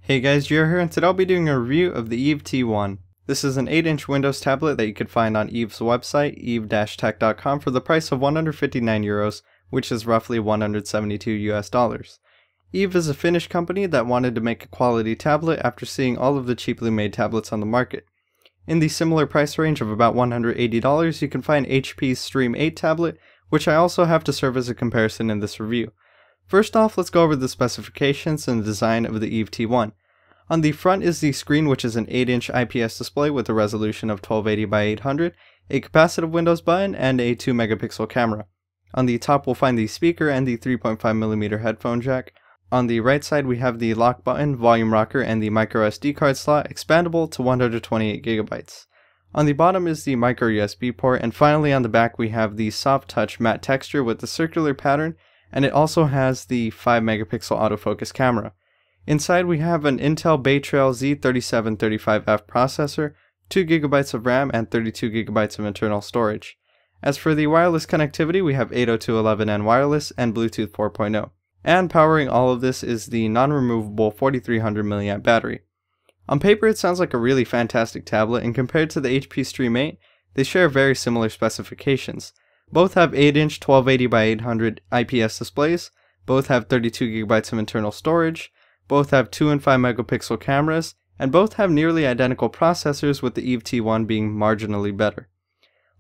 Hey guys, Gio here, and today I'll be doing a review of the Eve T1. This is an 8-inch Windows tablet that you could find on Eve's website, eve-tech.com, for the price of €159, which is roughly $172 US. Eve is a Finnish company that wanted to make a quality tablet after seeing all of the cheaply made tablets on the market. In the similar price range of about $180, you can find HP.Stream 8 tablet, which I also have to serve as a comparison in this review. First off, let's go over the specifications and design of the Eve T1. On the front is the screen, which is an 8-inch IPS display with a resolution of 1280 by 800, a capacitive Windows button, and a 2-megapixel camera. On the top we'll find the speaker and the 3.5mm headphone jack. On the right side we have the lock button, volume rocker, and the micro SD card slot, expandable to 128GB. On the bottom is the micro USB port, and finally on the back we have the soft touch matte texture with the circular pattern, and it also has the 5-megapixel autofocus camera. Inside we have an Intel Bay Trail Z3735F processor, 2GB of RAM, and 32GB of internal storage. As for the wireless connectivity, we have 802.11n wireless and Bluetooth 4.0. And powering all of this is the non-removable 4300 mAh battery. On paper it sounds like a really fantastic tablet, and compared to the HP.Stream 8, they share very similar specifications. Both have 8-inch 1280 by 800 IPS displays, both have 32GB of internal storage, both have 2 and 5 megapixel cameras, and both have nearly identical processors, with the Eve T1 being marginally better.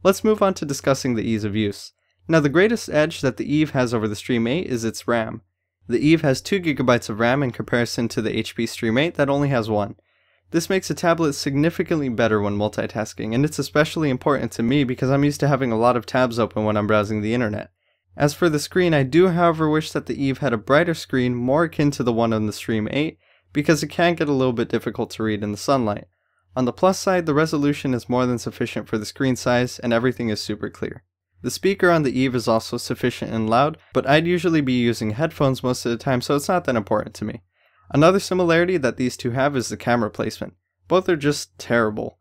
Let's move on to discussing the ease of use. Now, the greatest edge that the Eve has over the Stream 8 is its RAM. The Eve has 2GB of RAM in comparison to the HP.Stream 8 that only has 1. This makes a tablet significantly better when multitasking, and it's especially important to me because I'm used to having a lot of tabs open when I'm browsing the internet. As for the screen, I do however wish that the Eve had a brighter screen more akin to the one on the Stream 8, because it can get a little bit difficult to read in the sunlight. On the plus side, the resolution is more than sufficient for the screen size, and everything is super clear. The speaker on the Eve is also sufficient and loud, but I'd usually be using headphones most of the time, so it's not that important to me. Another similarity that these two have is the camera placement. Both are just terrible.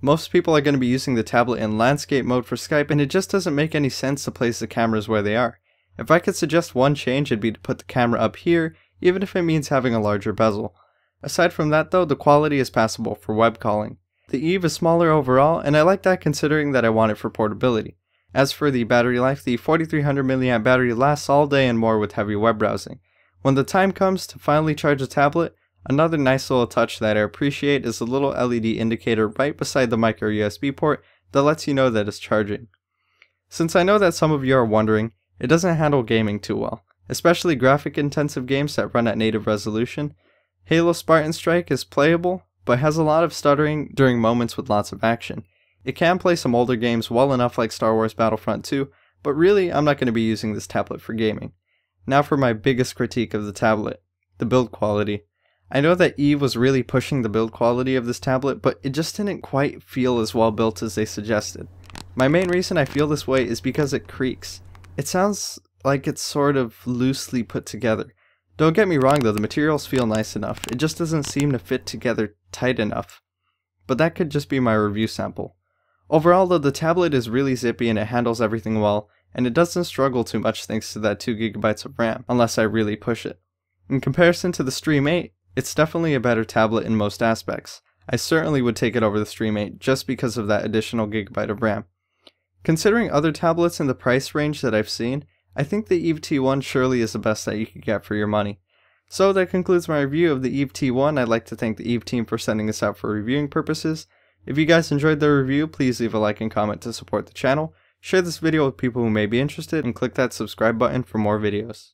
Most people are going to be using the tablet in landscape mode for Skype, and it just doesn't make any sense to place the cameras where they are. If I could suggest one change, it'd be to put the camera up here, even if it means having a larger bezel. Aside from that though, the quality is passable for web calling. The Eve is smaller overall, and I like that considering that I want it for portability. As for the battery life, the 4300 mAh battery lasts all day and more with heavy web browsing. When the time comes to finally charge a tablet, another nice little touch that I appreciate is the little LED indicator right beside the micro USB port that lets you know that it's charging. Since I know that some of you are wondering, it doesn't handle gaming too well, especially graphic intensive games that run at native resolution. Halo Spartan Strike is playable, but has a lot of stuttering during moments with lots of action. It can play some older games well enough like Star Wars Battlefront 2, but really I'm not going to be using this tablet for gaming. Now for my biggest critique of the tablet, the build quality. I know that Eve was really pushing the build quality of this tablet, but it just didn't quite feel as well built as they suggested. My main reason I feel this way is because it creaks. It sounds like it's sort of loosely put together. Don't get me wrong though, the materials feel nice enough, it just doesn't seem to fit together tight enough. But that could just be my review sample. Overall though, the tablet is really zippy and it handles everything well, and it doesn't struggle too much thanks to that 2GB of RAM, unless I really push it. In comparison to the Stream 8, it's definitely a better tablet in most aspects. I certainly would take it over the Stream 8 just because of that additional gigabyte of RAM. Considering other tablets in the price range that I've seen, I think the Eve T1 surely is the best that you could get for your money. So that concludes my review of the Eve T1. I'd like to thank the Eve team for sending this out for reviewing purposes. If you guys enjoyed the review, please leave a like and comment to support the channel. Share this video with people who may be interested, and click that subscribe button for more videos.